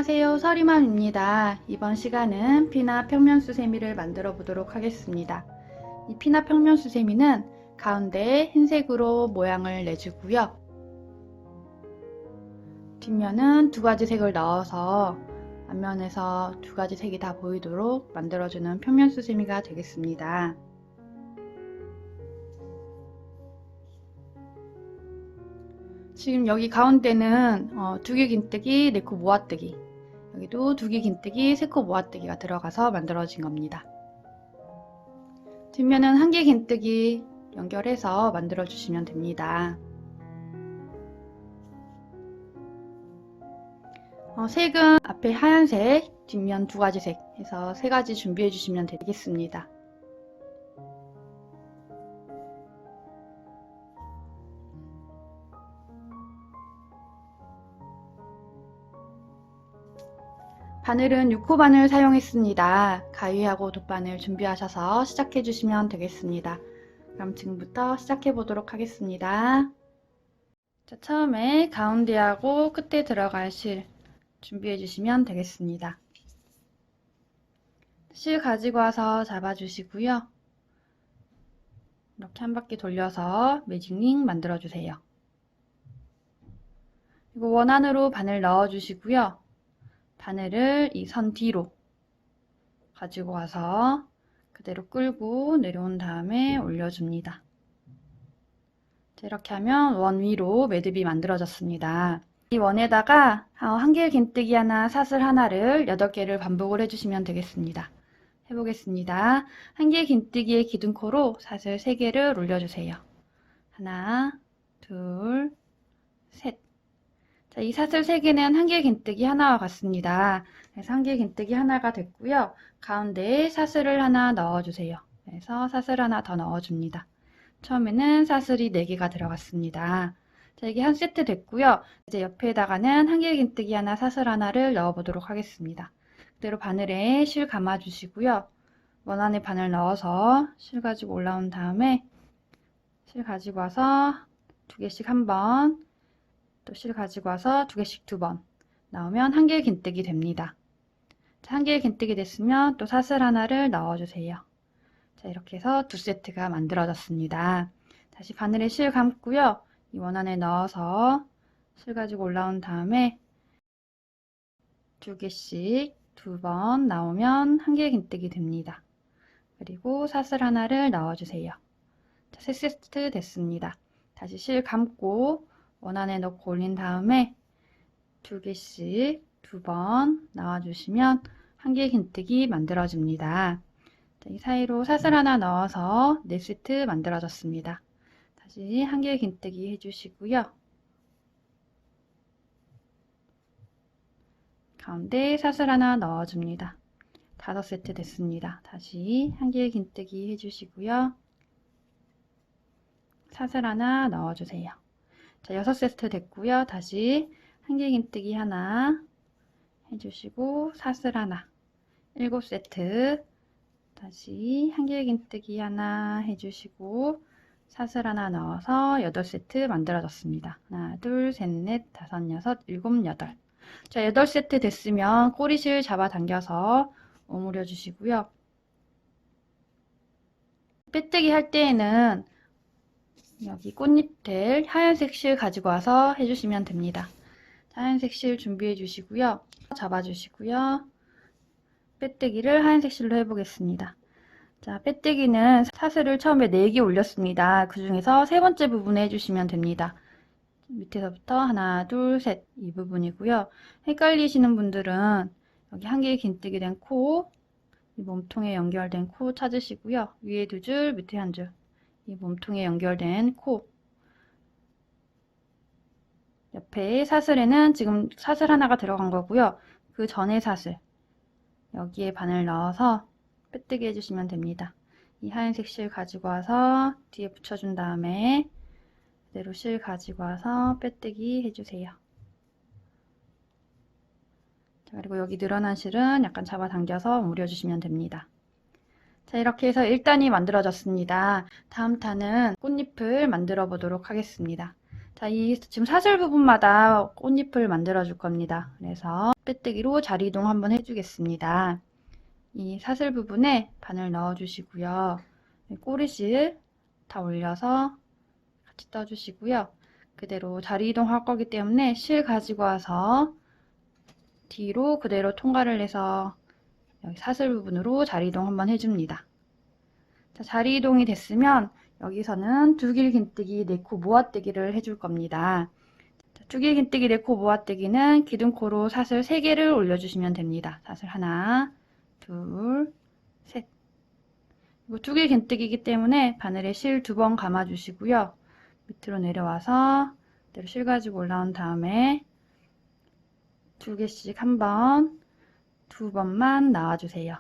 안녕하세요, 서리맘입니다. 이번 시간은 피나 평면수세미를 만들어 보도록 하겠습니다. 이 피나 평면수세미는 가운데에 흰색으로 모양을 내주고요. 뒷면은 두 가지 색을 넣어서 앞면에서 두 가지 색이 다 보이도록 만들어주는 평면수세미가 되겠습니다. 지금 여기 가운데는 두 개 긴뜨기, 네 코 모아뜨기, 여기도 두 개 긴뜨기, 세 코 모아뜨기가 들어가서 만들어진 겁니다. 뒷면은 한 개 긴뜨기 연결해서 만들어 주시면 됩니다. 색은 앞에 하얀색, 뒷면 두 가지 색 해서 세 가지 준비해 주시면 되겠습니다. 바늘은 6호 바늘 사용했습니다. 가위하고 돗바늘 준비하셔서 시작해 주시면 되겠습니다. 그럼 지금부터 시작해 보도록 하겠습니다. 자, 처음에 가운데하고 끝에 들어갈 실 준비해 주시면 되겠습니다. 실 가지고 와서 잡아 주시고요. 이렇게 한 바퀴 돌려서 매직링 만들어 주세요. 그리고 원안으로 바늘 넣어 주시고요. 바늘을 이 선 뒤로 가지고 와서 그대로 끌고 내려온 다음에 올려줍니다. 이렇게 하면 원 위로 매듭이 만들어졌습니다. 이 원에다가 한 개 긴뜨기 하나, 사슬 하나를 8개를 반복을 해주시면 되겠습니다. 해보겠습니다. 한 개 긴뜨기의 기둥코로 사슬 3개를 올려주세요. 하나, 둘, 셋. 자, 이 사슬 3개는 한 개 긴뜨기 하나와 같습니다. 그래서 한 개 긴뜨기 하나가 됐고요. 가운데에 사슬을 하나 넣어주세요. 그래서 사슬 하나 더 넣어줍니다. 처음에는 사슬이 4개가 들어갔습니다. 자, 이게 한 세트 됐고요. 이제 옆에다가는 한 개 긴뜨기 하나, 사슬 하나를 넣어 보도록 하겠습니다. 그대로 바늘에 실 감아 주시고요. 원안에 바늘 넣어서 실 가지고 올라온 다음에 실 가지고 와서 2개씩 한 번, 또 실 가지고 와서 2개씩 2번 나오면 한 개 긴뜨기 됩니다. 자, 한 개 긴뜨기 됐으면 또 사슬 하나를 넣어주세요. 자, 이렇게 해서 2세트가 만들어졌습니다. 다시 바늘에 실 감고요. 이 원안에 넣어서 실 가지고 올라온 다음에 2개씩 2번 나오면 한 개 긴뜨기 됩니다. 그리고 사슬 하나를 넣어주세요. 자, 3세트 됐습니다. 다시 실 감고 원안에 넣고 올린 다음에 2개씩 2번 넣어주시면 한 개 긴뜨기 만들어집니다. 자, 이 사이로 사슬 하나 넣어서 4세트 만들어졌습니다. 다시 한 개 긴뜨기 해주시고요. 가운데 사슬 하나 넣어줍니다. 5세트 됐습니다. 다시 한 개 긴뜨기 해주시고요. 사슬 하나 넣어주세요. 자, 6세트 됐고요. 다시 한 개 긴뜨기 하나 해주시고 사슬 하나 7세트 다시 한 개 긴뜨기 하나 해주시고 사슬 하나 넣어서 8세트 만들어졌습니다. 하나, 둘, 셋, 넷, 다섯, 여섯, 일곱, 여덟. 자, 8세트 됐으면 꼬리실 잡아당겨서 오므려 주시고요. 빼뜨기 할 때에는 여기 꽃잎들 하얀색 실 가지고 와서 해주시면 됩니다. 하얀색 실 준비해 주시고요. 잡아 주시고요. 빼뜨기를 하얀색 실로 해보겠습니다. 자, 빼뜨기는 사슬을 처음에 4개 올렸습니다. 그 중에서 세 번째 부분에 해주시면 됩니다. 밑에서부터 하나, 둘, 셋 이 부분이고요. 헷갈리시는 분들은 여기 한 개 긴뜨기 된 코, 이 몸통에 연결된 코 찾으시고요. 위에 2줄, 밑에 1줄. 이 몸통에 연결된 코. 옆에 사슬에는 지금 사슬 하나가 들어간 거고요. 그 전에 사슬. 여기에 바늘 넣어서 빼뜨기 해주시면 됩니다. 이 하얀색 실 가지고 와서 뒤에 붙여준 다음에 그대로 실 가지고 와서 빼뜨기 해주세요. 자, 그리고 여기 늘어난 실은 약간 잡아당겨서 오므려주시면 됩니다. 자, 이렇게 해서 1단이 만들어졌습니다. 다음 단은 꽃잎을 만들어 보도록 하겠습니다. 자, 이 지금 사슬 부분마다 꽃잎을 만들어 줄 겁니다. 그래서 빼뜨기로 자리 이동 한번 해주겠습니다. 이 사슬 부분에 바늘 넣어 주시고요. 꼬리실 다 올려서 같이 떠 주시고요. 그대로 자리 이동할 거기 때문에 실 가지고 와서 뒤로 그대로 통과를 해서 여기 사슬 부분으로 자리 이동 한번 해줍니다. 자, 자리 이동이 됐으면 여기서는 두길긴뜨기 4코 모아뜨기를 해줄 겁니다. 두길긴뜨기 4코 모아뜨기는 기둥코로 사슬 3개를 올려주시면 됩니다. 사슬 하나, 둘, 셋. 그리고 두길긴뜨기이기 때문에 바늘에 실 2번 감아주시고요. 밑으로 내려와서 그대로 실 가지고 올라온 다음에 2개씩 한 번, 2번만 나와주세요.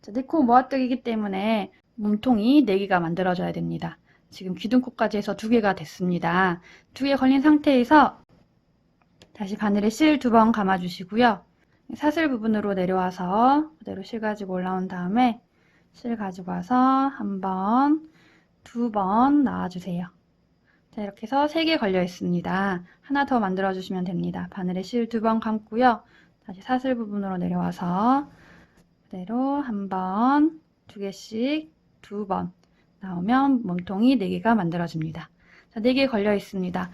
자, 4코 모아뜨기이기 때문에 몸통이 4개가 만들어져야 됩니다. 지금 기둥코까지 해서 2개가 됐습니다. 2개 걸린 상태에서 다시 바늘에 실 2번 감아주시고요. 사슬 부분으로 내려와서 그대로 실 가지고 올라온 다음에 실 가지고 와서 한 번, 2번 나와주세요. 자, 이렇게 해서 3개 걸려 있습니다. 하나 더 만들어 주시면 됩니다. 바늘에 실 2번 감고요. 다시 사슬 부분으로 내려와서 그대로 한 번, 2개씩 2번 나오면 몸통이 4개가 만들어집니다. 자, 4개 걸려 있습니다.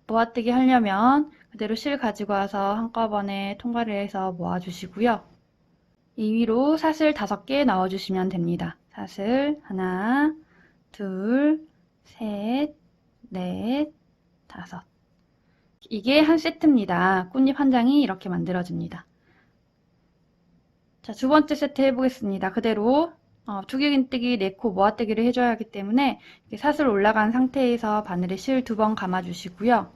모아뜨기 하려면 그대로 실 가지고 와서 한꺼번에 통과를 해서 모아주시고요. 이 위로 사슬 5개 넣어주시면 됩니다. 사슬 하나, 둘, 셋, 넷, 5. 이게 한 세트입니다. 꽃잎 한 장이 이렇게 만들어집니다. 자, 2번째 세트 해보겠습니다. 그대로 두길긴뜨기 4코 모아뜨기를 해줘야 하기 때문에 사슬 올라간 상태에서 바늘에 실 2번 감아주시고요.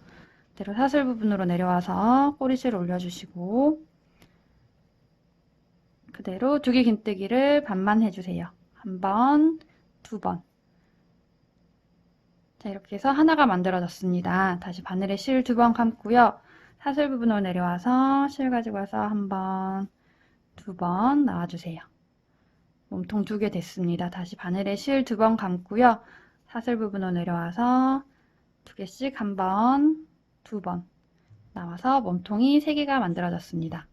그대로 사슬 부분으로 내려와서 꼬리실 올려주시고 그대로 두길긴뜨기를 반만 해주세요. 한 번, 2번. 자, 이렇게 해서 하나가 만들어졌습니다. 다시 바늘에 실 2번 감고요. 사슬 부분으로 내려와서 실 가지고 와서 한 번, 2번 나와주세요. 몸통 2개 됐습니다. 다시 바늘에 실 2번 감고요. 사슬 부분으로 내려와서 2개씩 한 번, 2번 나와서 몸통이 3개가 만들어졌습니다.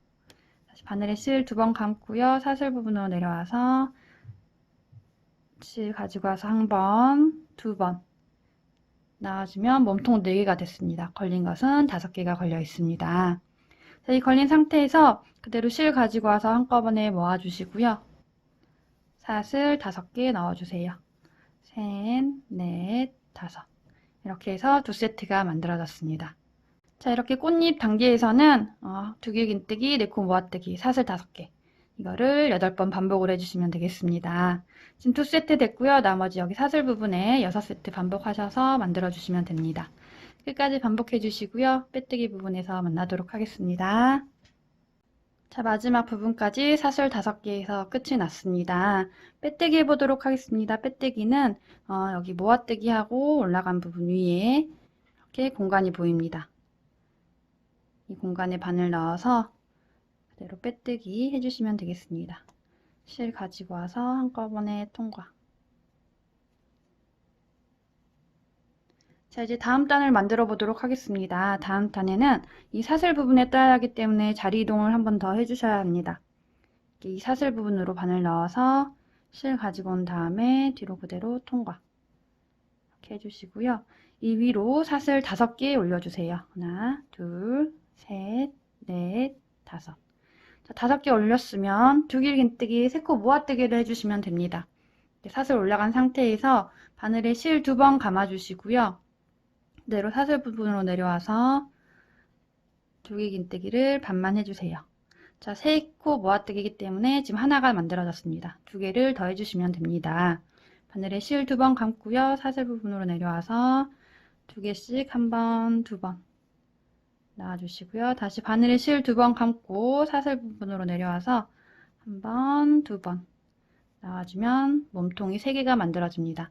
다시 바늘에 실 2번 감고요. 사슬 부분으로 내려와서 실 가지고 와서 한 번, 2번 나와주면 몸통 4개가 됐습니다. 걸린 것은 5개가 걸려 있습니다. 자, 이 걸린 상태에서 그대로 실 가지고 와서 한꺼번에 모아주시고요. 사슬 5개 넣어주세요. 셋, 넷, 5. 이렇게 해서 2세트가 만들어졌습니다. 자, 이렇게 꽃잎 단계에서는 두길긴뜨기, 4코 모아뜨기, 사슬 5개 이거를 8번 반복을 해주시면 되겠습니다. 지금 2세트 됐고요. 나머지 여기 사슬 부분에 6세트 반복하셔서 만들어주시면 됩니다. 끝까지 반복해 주시고요. 빼뜨기 부분에서 만나도록 하겠습니다. 자, 마지막 부분까지 사슬 5개에서 끝이 났습니다. 빼뜨기 해보도록 하겠습니다. 빼뜨기는 여기 모아뜨기하고 올라간 부분 위에 이렇게 공간이 보입니다. 이 공간에 바늘 넣어서 그대로 빼뜨기 해주시면 되겠습니다. 실 가지고 와서 한꺼번에 통과. 자, 이제 다음 단을 만들어 보도록 하겠습니다. 다음 단에는 이 사슬 부분에 떠야 하기 때문에 자리 이동을 한 번 더 해주셔야 합니다. 이 사슬 부분으로 바늘 넣어서 실 가지고 온 다음에 뒤로 그대로 통과. 이렇게 해주시고요. 이 위로 사슬 5개 올려주세요. 하나, 둘, 셋, 넷, 5. 자, 5개 올렸으면 두길긴뜨기 3코 모아뜨기를 해주시면 됩니다. 사슬 올라간 상태에서 바늘에 실 2번 감아주시고요. 그대로 사슬 부분으로 내려와서 두길긴뜨기를 반만 해주세요. 자, 3코 모아뜨기이기 때문에 지금 하나가 만들어졌습니다. 2개를 더 해주시면 됩니다. 바늘에 실 2번 감고요. 사슬 부분으로 내려와서 2개씩 한 번, 2번 나와주시고요. 다시 바늘에 실 2번 감고 사슬 부분으로 내려와서 한 번, 2번 나와주면 몸통이 3개가 만들어집니다.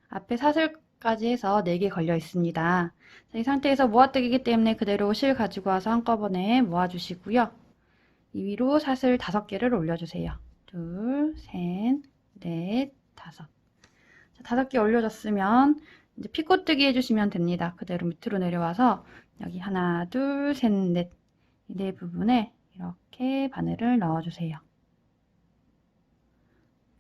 앞에 사슬까지 해서 4개 걸려 있습니다. 자, 이 상태에서 모아뜨기이기 때문에 그대로 실 가지고 와서 한꺼번에 모아주시고요. 이 위로 사슬 5개를 올려주세요. 둘, 셋, 넷, 5. 자, 5개 올려줬으면 이제 피코뜨기 해주시면 됩니다. 그대로 밑으로 내려와서 여기 하나, 둘, 셋, 넷. 이 네 부분에 이렇게 바늘을 넣어주세요.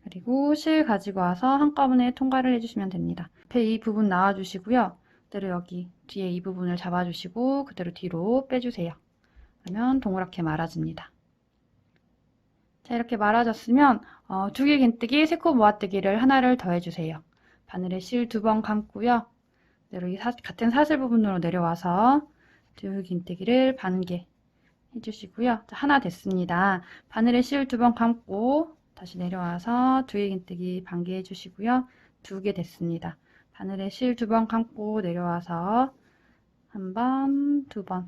그리고 실 가지고 와서 한꺼번에 통과를 해주시면 됩니다. 옆에 이 부분 나와주시고요. 그대로 여기 뒤에 이 부분을 잡아주시고 그대로 뒤로 빼주세요. 그러면 동그랗게 말아집니다. 자, 이렇게 말아졌으면 두 개 긴뜨기, 세 코 모아뜨기를 하나를 더 해주세요. 바늘에 실 2번 감고요. 그대로 이 같은 사슬 부분으로 내려와서 두 긴뜨기를 반개 해주시고요. 자, 하나 됐습니다. 바늘에 실 2번 감고 다시 내려와서 두 개 긴뜨기 반개 해주시고요. 2개 됐습니다. 바늘에 실 2번 감고 내려와서 1번, 2번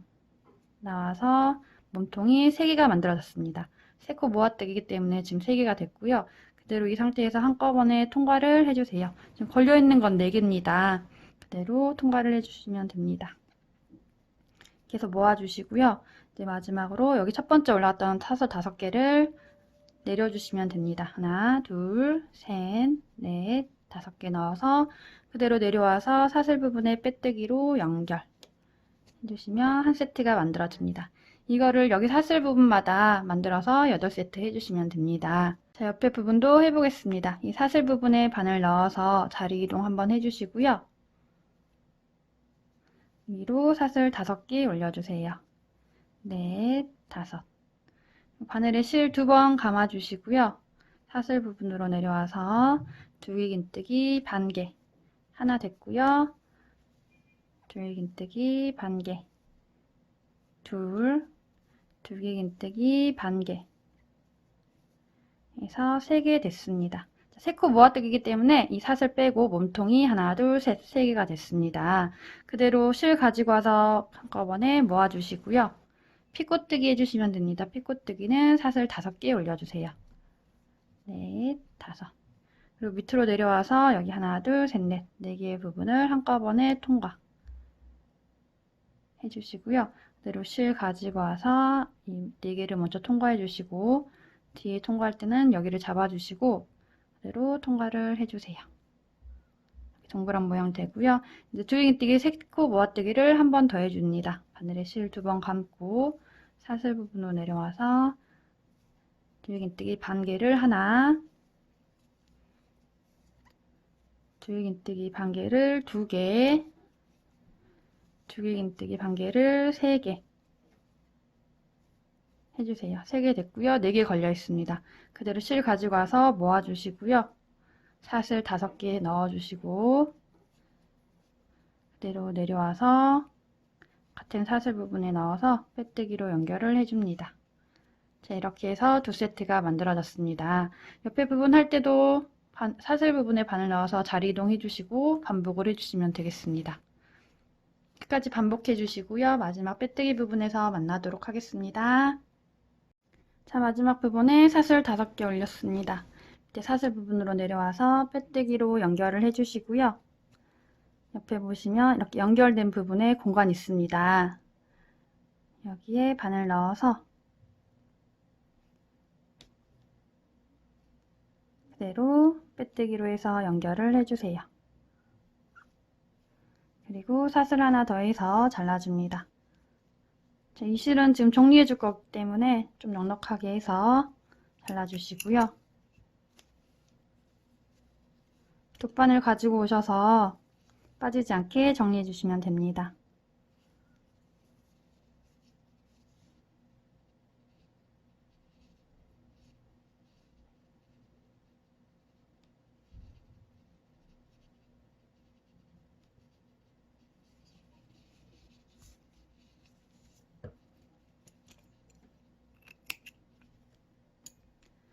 나와서 몸통이 3개가 만들어졌습니다. 3코 모아뜨기이기 때문에 지금 3개가 됐고요. 그대로 이 상태에서 한꺼번에 통과를 해주세요. 지금 걸려있는 건 4개입니다. 그대로 통과를 해주시면 됩니다. 이렇게 해서 모아주시고요. 이제 마지막으로 여기 첫 번째 올라왔던 사슬 5개를 내려주시면 됩니다. 하나, 둘, 셋, 넷, 5개 넣어서 그대로 내려와서 사슬 부분에 빼뜨기로 연결 해주시면 한 세트가 만들어집니다. 이거를 여기 사슬 부분마다 만들어서 8세트 해주시면 됩니다. 자, 옆에 부분도 해보겠습니다. 이 사슬 부분에 바늘 넣어서 자리 이동 한번 해주시고요. 위로 사슬 5개 올려주세요. 넷, 5. 바늘에 실 2번 감아주시고요. 사슬 부분으로 내려와서 두 개 긴뜨기 반개 하나 됐고요. 두 개 긴뜨기 반개 두 개 긴뜨기 반개 해서 3개 됐습니다. 3코 모아뜨기이기 때문에 이 사슬 빼고 몸통이 하나, 둘, 셋, 3개가 됐습니다. 그대로 실 가지고 와서 한꺼번에 모아주시고요. 피코뜨기 해주시면 됩니다. 피코뜨기는 사슬 5개 올려주세요. 넷, 5. 그리고 밑으로 내려와서 여기 하나, 둘, 셋, 넷, 4개의 부분을 한꺼번에 통과 해주시고요. 그대로 실 가지고 와서 이 4개를 먼저 통과해 주시고 뒤에 통과할 때는 여기를 잡아주시고 그대로 통과를 해주세요. 동그란 모양 되고요. 이제 두개긴뜨기 3코 모아뜨기를 한 번 더 해줍니다. 바늘에 실 2번 감고 사슬 부분으로 내려와서 두개긴뜨기 반개를 하나, 두개긴뜨기 반개를 2개, 두개긴뜨기 반개를 3개 해주세요. 3개 됐고요. 4개 걸려 있습니다. 그대로 실 가지고 와서 모아주시고요. 사슬 5개 넣어주시고 그대로 내려와서 같은 사슬 부분에 넣어서 빼뜨기로 연결을 해줍니다. 자, 이렇게 해서 2세트가 만들어졌습니다. 옆에 부분 할 때도 사슬 부분에 바늘 넣어서 자리 이동 해주시고 반복을 해주시면 되겠습니다. 끝까지 반복해 주시고요. 마지막 빼뜨기 부분에서 만나도록 하겠습니다. 자, 마지막 부분에 사슬 5개 올렸습니다. 이제 사슬 부분으로 내려와서 빼뜨기로 연결을 해주시고요. 옆에 보시면 이렇게 연결된 부분에 공간이 있습니다. 여기에 바늘 넣어서 그대로 빼뜨기로 해서 연결을 해주세요. 그리고 사슬 하나 더 해서 잘라줍니다. 자, 이 실은 지금 정리해 줄 거기 때문에 좀 넉넉하게 해서 잘라주시고요. 돗바늘 가지고 오셔서 빠지지 않게 정리해 주시면 됩니다.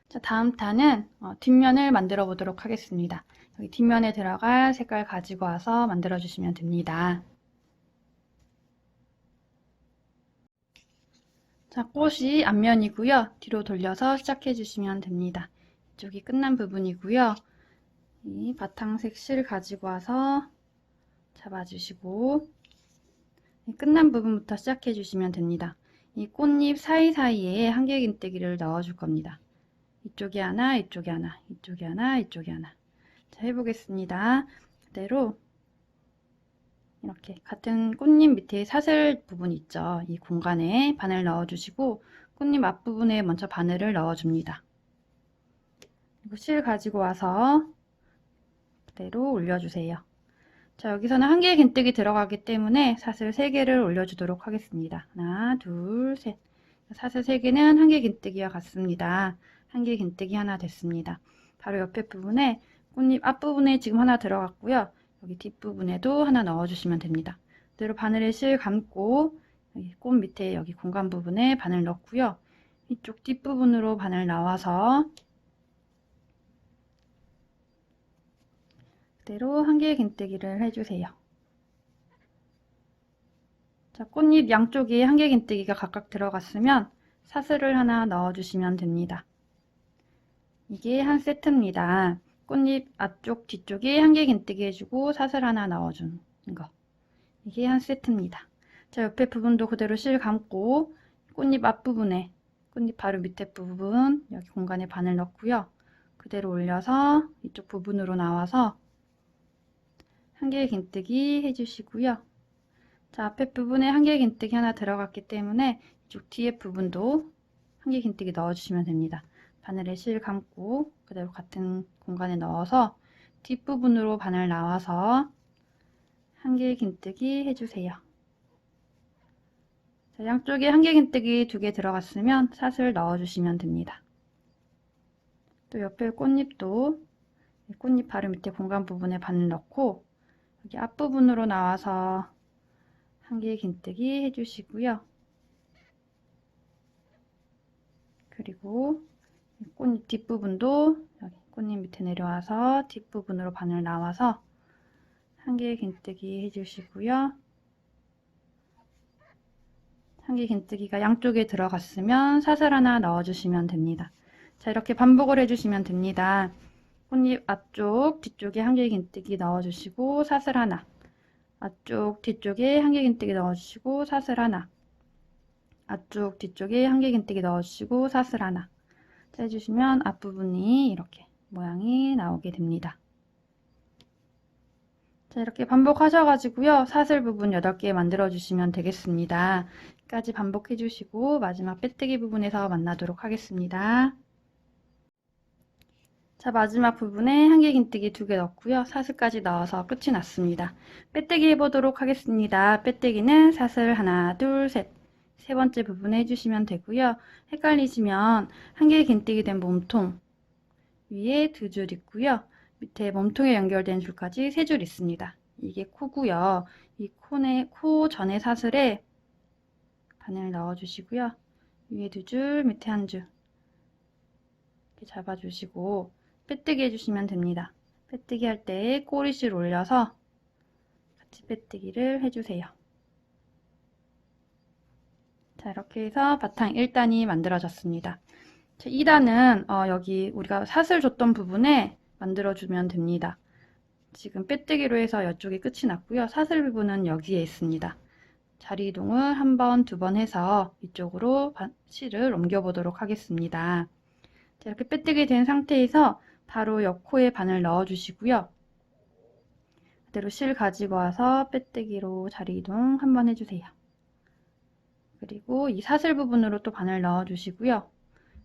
자, 다음 탄은 뒷면을 만들어 보도록 하겠습니다. 여기 뒷면에 들어갈 색깔 가지고 와서 만들어 주시면 됩니다. 자, 꽃이 앞면이고요. 뒤로 돌려서 시작해 주시면 됩니다. 이쪽이 끝난 부분이고요. 이 바탕색 실 가지고 와서 잡아주시고 끝난 부분부터 시작해 주시면 됩니다. 이 꽃잎 사이사이에 한길긴뜨기를 넣어 줄 겁니다. 이쪽에 하나, 이쪽에 하나, 이쪽에 하나, 이쪽에 하나. 자, 해보겠습니다. 그대로 이렇게 같은 꽃잎 밑에 사슬 부분 있죠. 이 공간에 바늘 넣어주시고 꽃잎 앞부분에 먼저 바늘을 넣어줍니다. 그리고 실 가지고 와서 그대로 올려주세요. 자, 여기서는 한 개의 긴뜨기 들어가기 때문에 사슬 3개를 올려주도록 하겠습니다. 하나, 둘, 셋. 사슬 3개는 한 개 긴뜨기와 같습니다. 한 개 긴뜨기 하나 됐습니다. 바로 옆에 부분에 꽃잎 앞부분에 지금 하나 들어갔고요. 여기 뒷부분에도 하나 넣어주시면 됩니다. 그대로 바늘에 실 감고 여기 꽃 밑에 여기 공간 부분에 바늘 넣고요. 이쪽 뒷부분으로 바늘 나와서 그대로 한 개의 긴뜨기를 해주세요. 자, 꽃잎 양쪽에 한 개 긴뜨기가 각각 들어갔으면 사슬을 하나 넣어주시면 됩니다. 이게 한 세트입니다. 꽃잎 앞쪽 뒤쪽에 한 개 긴뜨기 해주고 사슬 하나 넣어주는 거. 이게 한 세트입니다. 자, 옆에 부분도 그대로 실 감고 꽃잎 앞부분에 꽃잎 바로 밑에 부분 여기 공간에 바늘 넣고요. 그대로 올려서 이쪽 부분으로 나와서 한 개 긴뜨기 해주시고요. 자, 앞에 부분에 한 개 긴뜨기 하나 들어갔기 때문에 이쪽 뒤에 부분도 한 개 긴뜨기 넣어주시면 됩니다. 바늘에 실 감고 그대로 같은 공간에 넣어서 뒷부분으로 바늘 나와서 한 개 긴뜨기 해주세요. 자, 양쪽에 한 개 긴뜨기 2개 들어갔으면 사슬 넣어주시면 됩니다. 또 옆에 꽃잎도 꽃잎 바로 밑에 공간 부분에 바늘 넣고 여기 앞부분으로 나와서 한 개 긴뜨기 해주시고요. 그리고 꽃잎 뒷부분도 여기 꽃잎 밑에 내려와서 뒷부분으로 바늘 나와서 한 개 긴뜨기 해주시고요. 한 개 긴뜨기가 양쪽에 들어갔으면 사슬 하나 넣어주시면 됩니다. 자, 이렇게 반복을 해주시면 됩니다. 꽃잎 앞쪽 뒤쪽에 한 개 긴뜨기 넣어주시고 사슬 하나, 앞쪽 뒤쪽에 한 개 긴뜨기 넣어주시고 사슬 하나, 앞쪽 뒤쪽에 한 개 긴뜨기 넣어주시고 사슬 하나. 자, 해주시면 앞부분이 이렇게 모양이 나오게 됩니다. 자, 이렇게 반복하셔가지고요. 사슬 부분 8개 만들어 주시면 되겠습니다. 여기까지 반복해 주시고 마지막 빼뜨기 부분에서 만나도록 하겠습니다. 자, 마지막 부분에 한 개 긴뜨기 2개 넣고요. 사슬까지 넣어서 끝이 났습니다. 빼뜨기 해보도록 하겠습니다. 빼뜨기는 사슬 하나, 둘, 셋. 세 번째 부분에 해주시면 되고요. 헷갈리시면 한 개 긴뜨기 된 몸통 위에 2줄 있고요. 밑에 몸통에 연결된 줄까지 3줄 있습니다. 이게 코고요. 이 코 전에 사슬에 바늘 넣어주시고요. 위에 2줄, 밑에 1줄 이렇게 잡아주시고 빼뜨기 해주시면 됩니다. 빼뜨기 할 때 꼬리실 올려서 같이 빼뜨기를 해주세요. 자, 이렇게 해서 바탕 1단이 만들어졌습니다. 자, 2단은 여기 우리가 사슬 줬던 부분에 만들어주면 됩니다. 지금 빼뜨기로 해서 이쪽이 끝이 났고요. 사슬 부분은 여기에 있습니다. 자리 이동을 한 번, 2번 해서 이쪽으로 실을 옮겨보도록 하겠습니다. 자, 이렇게 빼뜨기 된 상태에서 바로 옆코에 바늘 넣어주시고요. 그대로 실 가지고 와서 빼뜨기로 자리 이동 한 번 해주세요. 그리고 이 사슬 부분으로 또 바늘 넣어주시고요.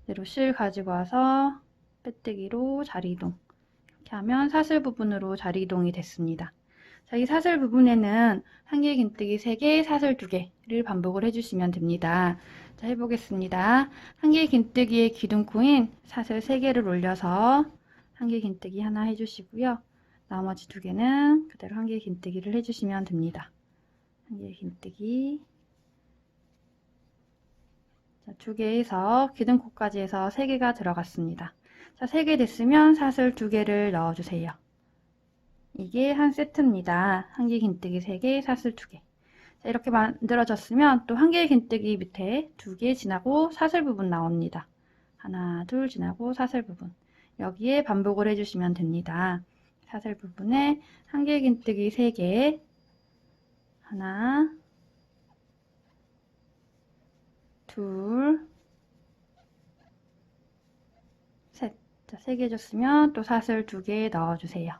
그대로 실 가지고 와서 빼뜨기로 자리 이동. 이렇게 하면 사슬 부분으로 자리 이동이 됐습니다. 자, 이 사슬 부분에는 한 개 긴뜨기 3개, 사슬 2개를 반복을 해주시면 됩니다. 자, 해보겠습니다. 한 개 긴뜨기의 기둥코인 사슬 3개를 올려서 한 개 긴뜨기 하나 해주시고요. 나머지 2개는 그대로 한 개 긴뜨기를 해주시면 됩니다. 한 개 긴뜨기. 자, 2개에서 기둥코까지 해서 3개가 들어갔습니다. 자, 3개 됐으면 사슬 2개를 넣어주세요. 이게 한 세트입니다. 한 개 긴뜨기 3개, 사슬 2개. 자, 이렇게 만들어졌으면 또 한 개 긴뜨기 밑에 2개 지나고 사슬 부분 나옵니다. 하나, 둘 지나고 사슬 부분. 여기에 반복을 해주시면 됩니다. 사슬 부분에 한 개 긴뜨기 3개, 하나, 둘, 셋. 자, 3개 줬으면 또 사슬 2개 넣어주세요.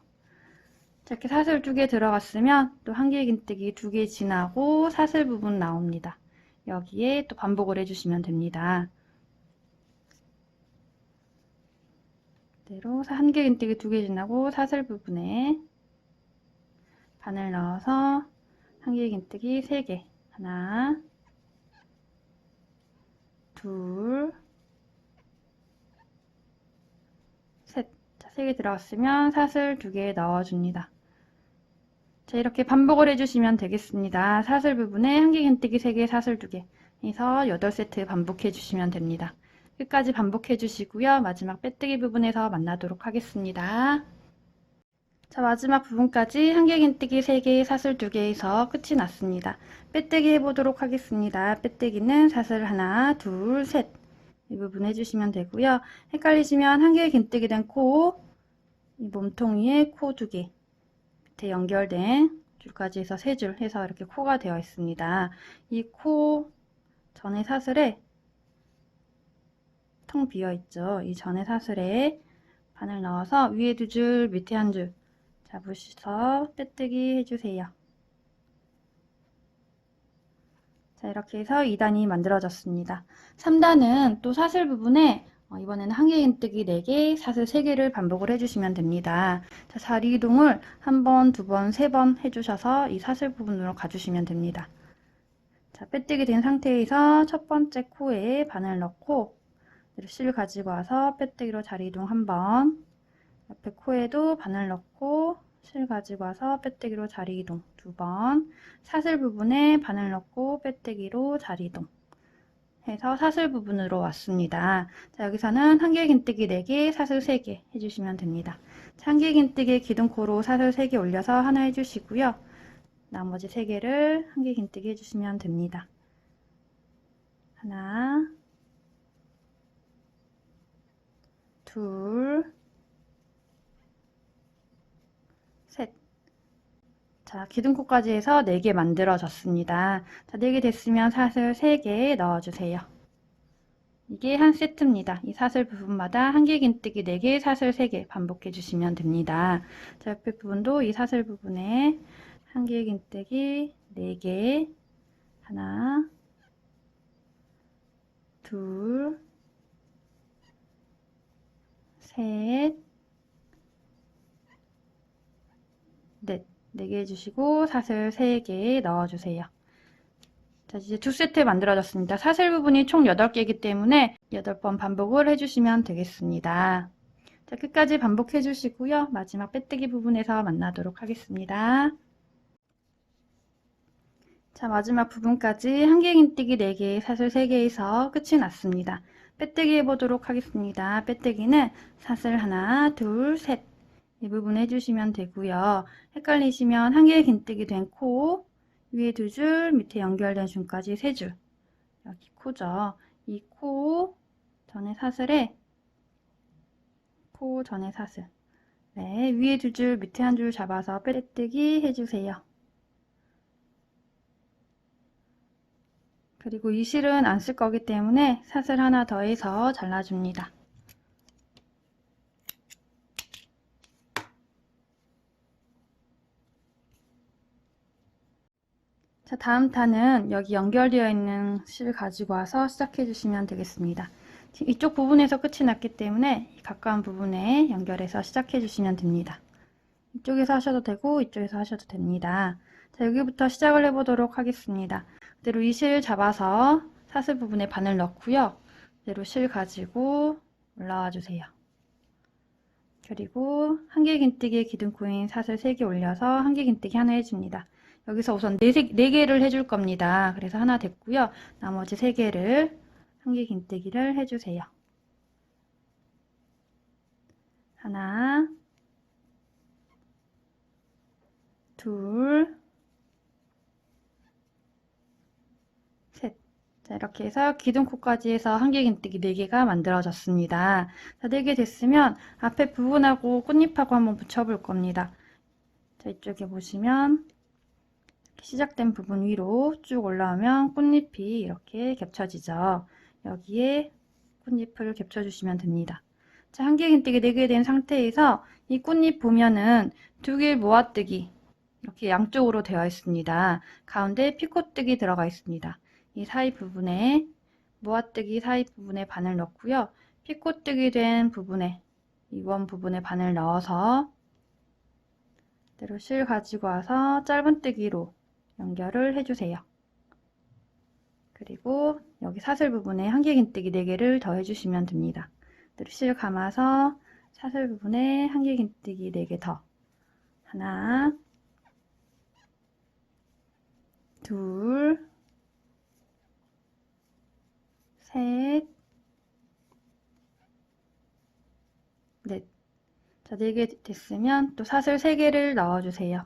이렇게 사슬 2개 들어갔으면 또 한길긴뜨기 2개 지나고 사슬 부분 나옵니다. 여기에 또 반복을 해주시면 됩니다. 그대로 한길긴뜨기 2개 지나고 사슬 부분에 바늘 넣어서 한길긴뜨기 3개, 하나, 둘, 셋. 자, 3개 들어갔으면 사슬 2개 넣어줍니다. 자, 이렇게 반복을 해주시면 되겠습니다. 사슬 부분에 한길긴뜨기 3개, 사슬 2개 해서 8세트 반복해 주시면 됩니다. 끝까지 반복해 주시고요. 마지막 빼뜨기 부분에서 만나도록 하겠습니다. 자, 마지막 부분까지 한길긴뜨기 3개, 사슬 2개에서 끝이 났습니다. 빼뜨기 해보도록 하겠습니다. 빼뜨기는 사슬 하나, 둘, 셋. 이 부분 해주시면 되고요. 헷갈리시면 한길긴뜨기 된 코, 이 몸통 위에 코 2개, 밑에 연결된 줄까지 해서 3줄 해서 이렇게 코가 되어 있습니다. 이 코 전에 사슬에 텅 비어 있죠. 이 전에 사슬에 바늘 넣어서 위에 2줄, 밑에 1줄 잡으셔서 빼뜨기 해주세요. 자, 이렇게 해서 2단이 만들어졌습니다. 3단은 또 사슬 부분에 이번에는 한길긴뜨기 4개, 사슬 3개를 반복을 해주시면 됩니다. 자, 자리 이동을 1번, 2번, 3번 해주셔서 이 사슬 부분으로 가주시면 됩니다. 자, 빼뜨기 된 상태에서 첫 번째 코에 바늘 넣고 실 가지고 와서 빼뜨기로 자리 이동 1번, 옆에 코에도 바늘 넣고 실 가지고 와서 빼뜨기로 자리 이동 2번, 사슬 부분에 바늘 넣고 빼뜨기로 자리 이동 해서 사슬 부분으로 왔습니다. 자, 여기서는 한길긴뜨기 4개, 사슬 3개 해주시면 됩니다. 한길긴뜨기 기둥코로 사슬 3개 올려서 하나 해주시고요. 나머지 3개를 한길긴뜨기 해주시면 됩니다. 하나, 둘, 셋. 자, 기둥코까지 해서 4개 만들어졌습니다. 자, 4개 됐으면 사슬 3개 넣어주세요. 이게 한 세트입니다. 이 사슬 부분마다 한길긴뜨기 4개, 사슬 3개 반복해 주시면 됩니다. 자, 옆에 부분도 이 사슬 부분에 한길긴뜨기 4개, 하나, 둘, 셋, 넷. 4개 해주시고 사슬 3개 넣어주세요. 자, 이제 2세트 만들어졌습니다. 사슬 부분이 총 8개이기 때문에 8번 반복을 해주시면 되겠습니다. 자, 끝까지 반복해 주시고요. 마지막 빼뜨기 부분에서 만나도록 하겠습니다. 자, 마지막 부분까지 한길긴뜨기 4개, 사슬 3개에서 끝이 났습니다. 빼뜨기 해보도록 하겠습니다. 빼뜨기는 사슬 하나, 둘, 셋. 이 부분 해주시면 되고요. 헷갈리시면 한길긴뜨기 된 코, 위에 2줄, 밑에 연결된 줄까지 3줄. 여기 코죠. 이 코 전에 사슬에 코 전에 사슬. 네, 위에 2줄, 밑에 1줄 잡아서 빼뜨기 해주세요. 그리고 이 실은 안 쓸 거기 때문에 사슬 하나 더 해서 잘라줍니다. 자, 다음 탄은 여기 연결되어 있는 실 가지고 와서 시작해 주시면 되겠습니다. 이쪽 부분에서 끝이 났기 때문에 가까운 부분에 연결해서 시작해 주시면 됩니다. 이쪽에서 하셔도 되고 이쪽에서 하셔도 됩니다. 자, 여기부터 시작을 해보도록 하겠습니다. 그대로 이 실 잡아서 사슬 부분에 바늘 넣고요. 그대로 실 가지고 올라와 주세요. 그리고 한길긴뜨기의 기둥코인 사슬 3개 올려서 한길긴뜨기 하나 해줍니다. 여기서 우선 4개를 해줄 겁니다. 그래서 하나 됐고요. 나머지 3개를 한길긴뜨기를 해주세요. 하나, 둘, 셋. 자, 이렇게 해서 기둥코까지 해서 한길긴뜨기 4개가 만들어졌습니다. 자, 4개 됐으면 앞에 부분하고 꽃잎하고 한번 붙여볼 겁니다. 자, 이쪽에 보시면 시작된 부분 위로 쭉 올라오면 꽃잎이 이렇게 겹쳐지죠. 여기에 꽃잎을 겹쳐주시면 됩니다. 자, 한길긴뜨기 4개 된 상태에서 이 꽃잎 보면은 2길 모아뜨기 이렇게 양쪽으로 되어 있습니다. 가운데 피코뜨기 들어가 있습니다. 이 사이 부분에 모아뜨기 사이 부분에 바늘 넣고요. 피코뜨기 된 부분에 이 원 부분에 바늘 넣어서 그대로 실 가지고 와서 짧은뜨기로 연결을 해주세요. 그리고 여기 사슬 부분에 한길긴뜨기 4개를 더 해주시면 됩니다. 그대로 실 감아서 사슬 부분에 한길긴뜨기 4개 더. 하나, 둘, 셋, 넷. 자, 4개 됐으면 또 사슬 3개를 넣어주세요.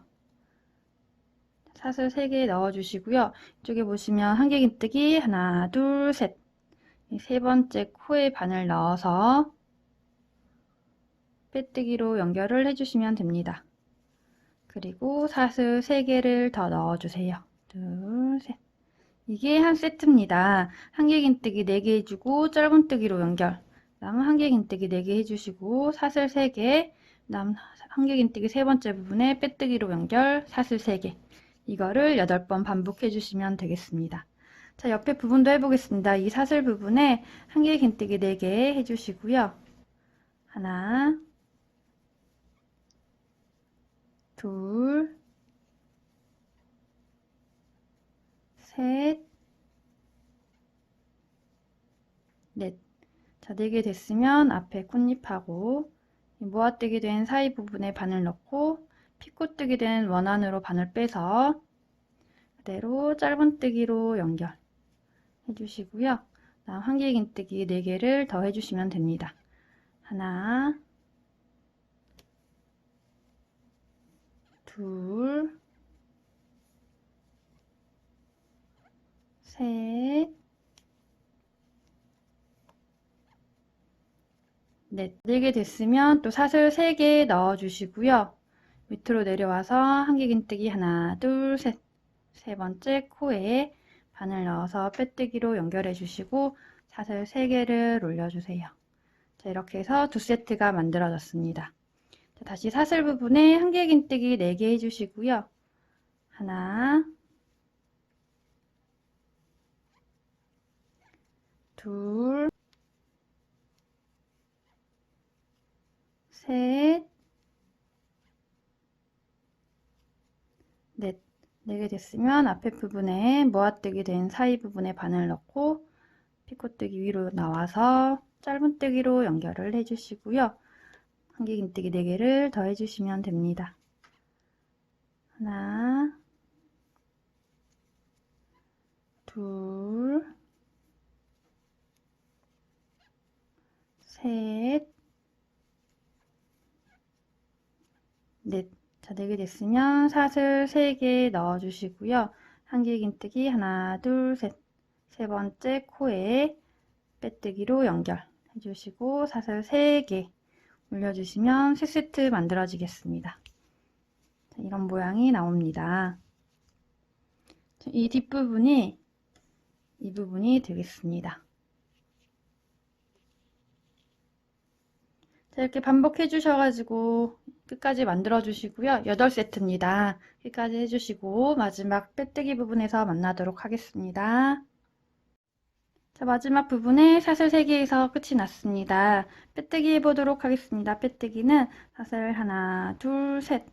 사슬 3개 넣어주시고요. 이쪽에 보시면 한길긴뜨기 하나, 둘, 셋. 세 번째 코에 바늘 넣어서 빼뜨기로 연결을 해주시면 됩니다. 그리고 사슬 3개를 더 넣어주세요. 둘, 셋. 이게 한 세트입니다. 한길긴뜨기 4개 해주고 짧은뜨기로 연결. 다음 한길긴뜨기 4개 해주시고 사슬 3개. 다음 한길긴뜨기 세 번째 부분에 빼뜨기로 연결. 사슬 3개. 이거를 8번 반복해 주시면 되겠습니다. 자, 옆에 부분도 해보겠습니다. 이 사슬 부분에 한길긴뜨기 4개 해주시고요. 하나, 둘, 셋, 넷. 자, 4개 됐으면 앞에 꽃잎하고 모아뜨기 된 사이 부분에 바늘 넣고 피코뜨기 된 원 안으로 바늘 빼서 그대로 짧은뜨기로 연결 해주시고요. 다음 한길긴뜨기 4개를 더 해주시면 됩니다. 하나, 둘, 셋, 넷. 4개 됐으면 또 사슬 3개 넣어주시고요. 밑으로 내려와서 한길긴뜨기 하나, 둘, 셋. 세 번째 코에 바늘 넣어서 빼뜨기로 연결해 주시고 사슬 3개를 올려주세요. 자, 이렇게 해서 2세트가 만들어졌습니다. 자, 다시 사슬 부분에 한길긴뜨기 4개 해주시고요. 하나, 둘, 셋, 넷. 4개 됐으면 앞에 부분에 모아뜨기 된 사이 부분에 바늘 넣고 피코뜨기 위로 나와서 짧은뜨기로 연결을 해주시고요. 한길긴뜨기 4개를 더 해주시면 됩니다. 하나, 둘, 셋, 넷. 자, 4개 됐으면 사슬 3개 넣어주시고요. 한길긴뜨기 하나, 둘, 셋. 세 번째 코에 빼뜨기로 연결 해주시고 사슬 3개 올려주시면 3세트 만들어지겠습니다. 자, 이런 모양이 나옵니다. 자, 이 뒷부분이 이 부분이 되겠습니다. 자, 이렇게 반복해 주셔가지고 끝까지 만들어 주시고요. 8세트입니다. 끝까지 해주시고 마지막 빼뜨기 부분에서 만나도록 하겠습니다. 자, 마지막 부분에 사슬 3개에서 끝이 났습니다. 빼뜨기 해보도록 하겠습니다. 빼뜨기는 사슬 하나, 둘, 셋.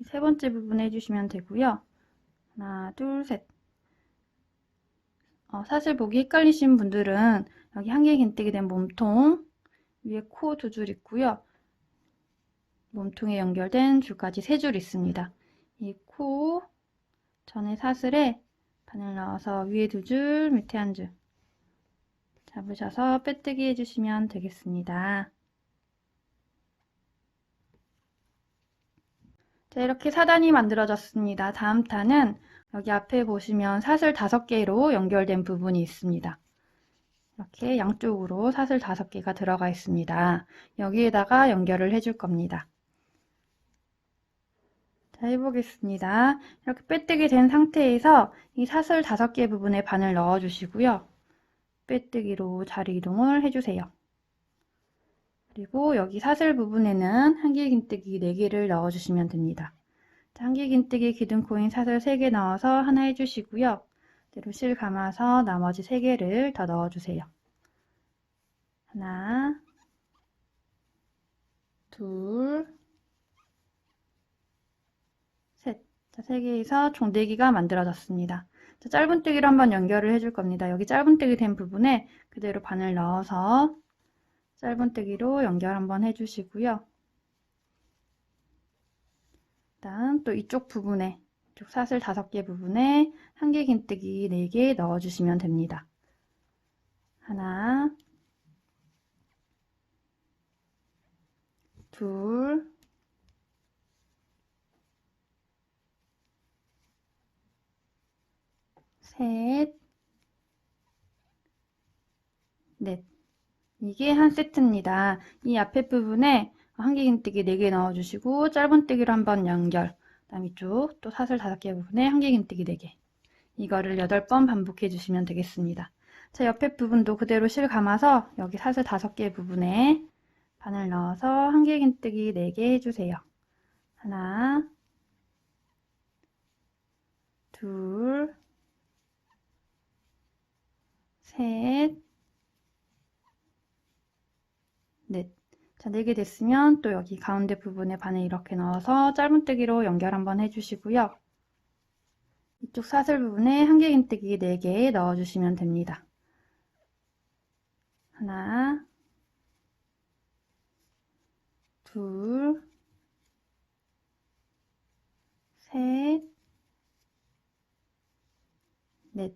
세 번째 부분에 해주시면 되고요. 하나, 둘, 셋. 사슬 보기 헷갈리신 분들은 여기 한길긴뜨기 된 몸통 위에 코 2줄 있고요. 몸통에 연결된 줄까지 3줄 있습니다. 이 코 전에 사슬에 바늘 넣어서 위에 2줄, 밑에 1줄 잡으셔서 빼뜨기 해주시면 되겠습니다. 자, 이렇게 사단이 만들어졌습니다. 다음 단은 여기 앞에 보시면 사슬 5개로 연결된 부분이 있습니다. 이렇게 양쪽으로 사슬 5개가 들어가 있습니다. 여기에다가 연결을 해줄 겁니다. 자, 해보겠습니다. 이렇게 빼뜨기 된 상태에서 이 사슬 5개 부분에 바늘 넣어주시고요. 빼뜨기로 자리 이동을 해주세요. 그리고 여기 사슬 부분에는 한길긴뜨기 4개를 넣어주시면 됩니다. 한길긴뜨기 기둥코인 사슬 3개 넣어서 하나 해주시고요. 그대로 실 감아서 나머지 3개를 더 넣어주세요. 하나, 둘, 셋. 자, 3개에서 총 4개가 만들어졌습니다. 자, 짧은뜨기로 한번 연결을 해줄 겁니다. 여기 짧은뜨기 된 부분에 그대로 바늘 넣어서 짧은뜨기로 연결 한번 해주시고요. 일단 또 이쪽 부분에, 이쪽 사슬 5개 부분에 한길긴뜨기 4개 넣어주시면 됩니다. 하나, 둘, 셋, 넷. 이게 한 세트입니다. 이 앞에 부분에 한길긴뜨기 4개 넣어주시고 짧은뜨기로 한번 연결, 그 다음 이쪽 또 사슬 5개 부분에 한길긴뜨기 4개, 이거를 8번 반복해 주시면 되겠습니다. 자, 옆에 부분도 그대로 실 감아서 여기 사슬 5개 부분에 바늘 넣어서 한길긴뜨기 4개 해주세요. 하나, 둘, 셋, 넷. 자, 4개 됐으면 또 여기 가운데 부분에 바늘 이렇게 넣어서 짧은뜨기로 연결 한번 해주시고요. 이쪽 사슬 부분에 한길긴뜨기 4개 넣어주시면 됩니다. 하나, 둘, 셋, 넷.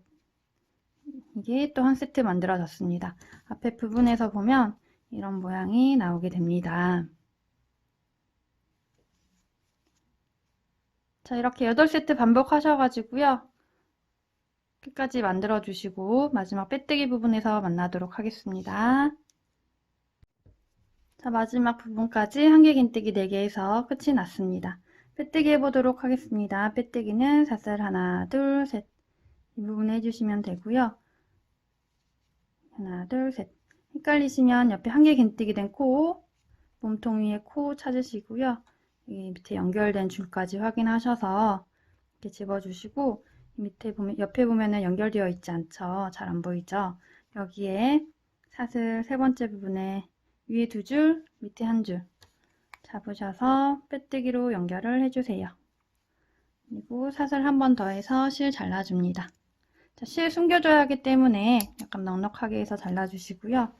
이게 또 한 세트 만들어졌습니다. 앞에 부분에서 보면 이런 모양이 나오게 됩니다. 자, 이렇게 8세트 반복하셔가지고요. 끝까지 만들어 주시고 마지막 빼뜨기 부분에서 만나도록 하겠습니다. 자, 마지막 부분까지 한길긴뜨기 4개에서 끝이 났습니다. 빼뜨기 해보도록 하겠습니다. 빼뜨기는 사슬 하나, 둘, 셋. 이 부분 해주시면 되고요. 하나, 둘, 셋. 헷갈리시면 옆에 한길긴뜨기 된 코, 몸통 위에 코 찾으시고요. 이 밑에 연결된 줄까지 확인하셔서 이렇게 집어주시고, 밑에 보면, 옆에 보면은 연결되어 있지 않죠? 잘 안 보이죠? 여기에 사슬 3번째 부분에 위에 2줄, 밑에 1줄 잡으셔서 빼뜨기로 연결을 해주세요. 그리고 사슬 한 번 더 해서 실 잘라줍니다. 자, 실 숨겨줘야 하기 때문에 약간 넉넉하게 해서 잘라주시고요.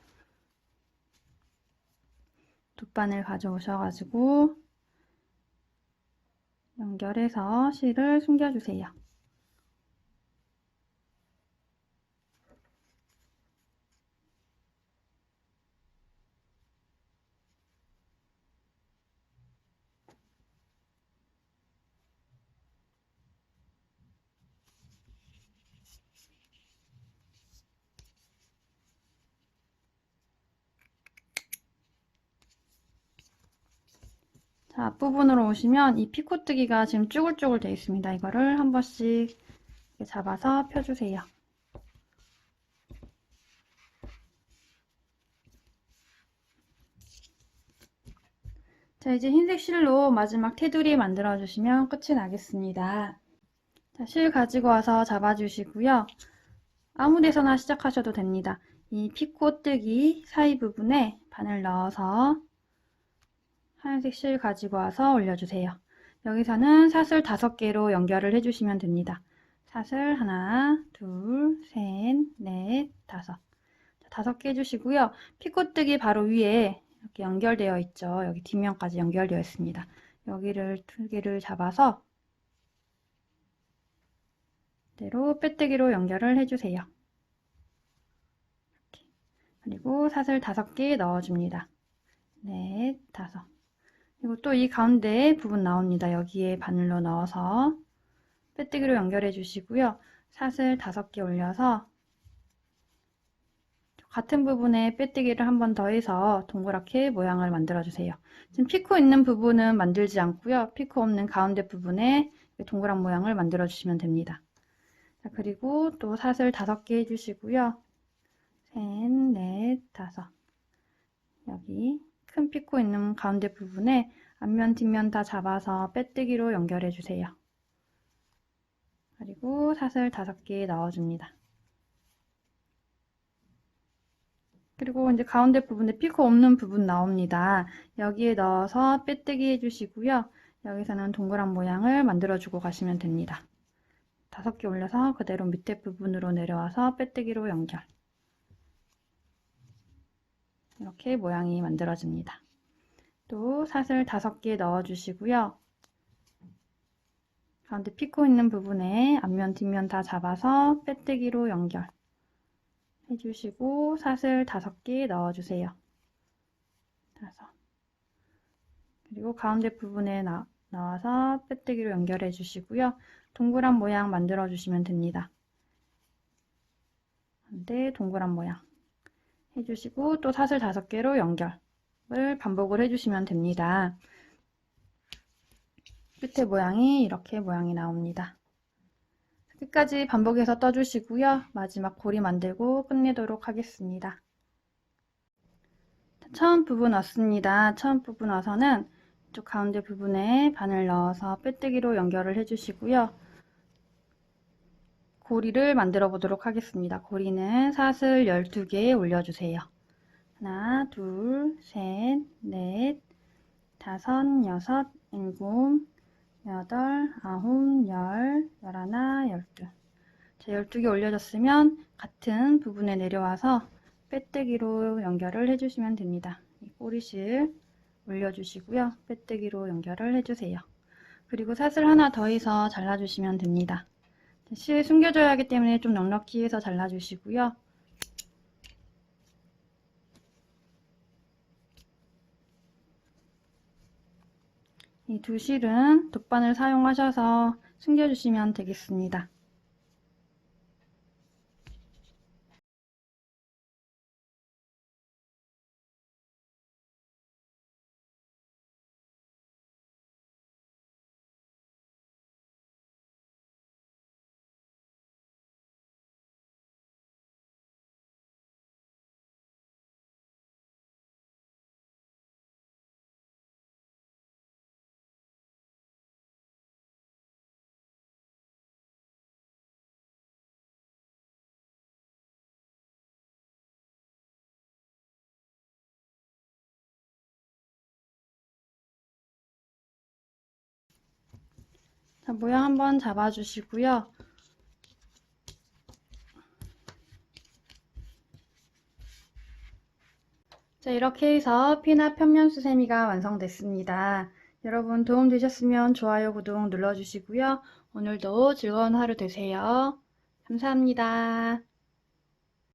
돗바늘 가져오셔가지고 연결해서 실을 숨겨주세요. 자, 앞부분으로 오시면 이 피코뜨기가 지금 쭈글쭈글 되어 있습니다. 이거를 한 번씩 이렇게 잡아서 펴주세요. 자, 이제 흰색 실로 마지막 테두리 만들어주시면 끝이 나겠습니다. 자, 실 가지고 와서 잡아주시고요. 아무 데서나 시작하셔도 됩니다. 이 피코뜨기 사이 부분에 바늘 넣어서 하얀색 실 가지고 와서 올려주세요. 여기서는 사슬 5개로 연결을 해주시면 됩니다. 사슬 하나, 둘, 셋, 넷, 5. 5개 해주시고요. 피코뜨기 바로 위에 이렇게 연결되어 있죠. 여기 뒷면까지 연결되어 있습니다. 여기를 2개를 잡아서 그대로 빼뜨기로 연결을 해주세요. 이렇게. 그리고 사슬 5개 넣어줍니다. 넷, 5. 그리고 또 이 가운데 부분 나옵니다. 여기에 바늘로 넣어서 빼뜨기로 연결해 주시고요. 사슬 5개 올려서 같은 부분에 빼뜨기를 한 번 더 해서 동그랗게 모양을 만들어 주세요. 지금 피코 있는 부분은 만들지 않고요. 피코 없는 가운데 부분에 동그란 모양을 만들어 주시면 됩니다. 자, 그리고 또 사슬 5개 해주시고요. 셋, 넷, 5. 여기 큰 피코 있는 가운데 부분에 앞면 뒷면 다 잡아서 빼뜨기로 연결해 주세요. 그리고 사슬 5개 넣어줍니다. 그리고 이제 가운데 부분에 피코 없는 부분 나옵니다. 여기에 넣어서 빼뜨기 해주시고요. 여기서는 동그란 모양을 만들어주고 가시면 됩니다. 5개 올려서 그대로 밑에 부분으로 내려와서 빼뜨기로 연결. 이렇게 모양이 만들어집니다. 또 사슬 5개 넣어주시고요. 가운데 피코 있는 부분에 앞면 뒷면 다 잡아서 빼뜨기로 연결 해주시고 사슬 5개 넣어주세요. 그리고 가운데 부분에 나와서 빼뜨기로 연결해 주시고요. 동그란 모양 만들어 주시면 됩니다. 가운데 동그란 모양 해주시고 또 사슬 5개로 연결을 반복을 해주시면 됩니다. 끝에 모양이 이렇게 모양이 나옵니다. 끝까지 반복해서 떠주시고요. 마지막 고리 만들고 끝내도록 하겠습니다. 처음 부분 왔습니다. 처음 부분 와서는 이쪽 가운데 부분에 바늘 넣어서 빼뜨기로 연결을 해주시고요. 고리를 만들어 보도록 하겠습니다. 고리는 사슬 12개 올려주세요. 하나, 둘, 셋, 넷, 다섯, 여섯, 일곱, 여덟, 아홉, 열, 열하나, 열둘. 자, 12개 올려졌으면 같은 부분에 내려와서 빼뜨기로 연결을 해주시면 됩니다. 이 꼬리실 올려주시고요. 빼뜨기로 연결을 해주세요. 그리고 사슬 하나 더 해서 잘라주시면 됩니다. 실 숨겨줘야 하기 때문에 좀 넉넉히 해서 잘라주시고요. 이 두 실은 돗바늘 사용하셔서 숨겨주시면 되겠습니다. 자, 모양 한번 잡아주시고요. 자, 이렇게 해서 피나 편면 수세미가 완성됐습니다. 여러분 도움 되셨으면 좋아요, 구독 눌러주시고요. 오늘도 즐거운 하루 되세요. 감사합니다.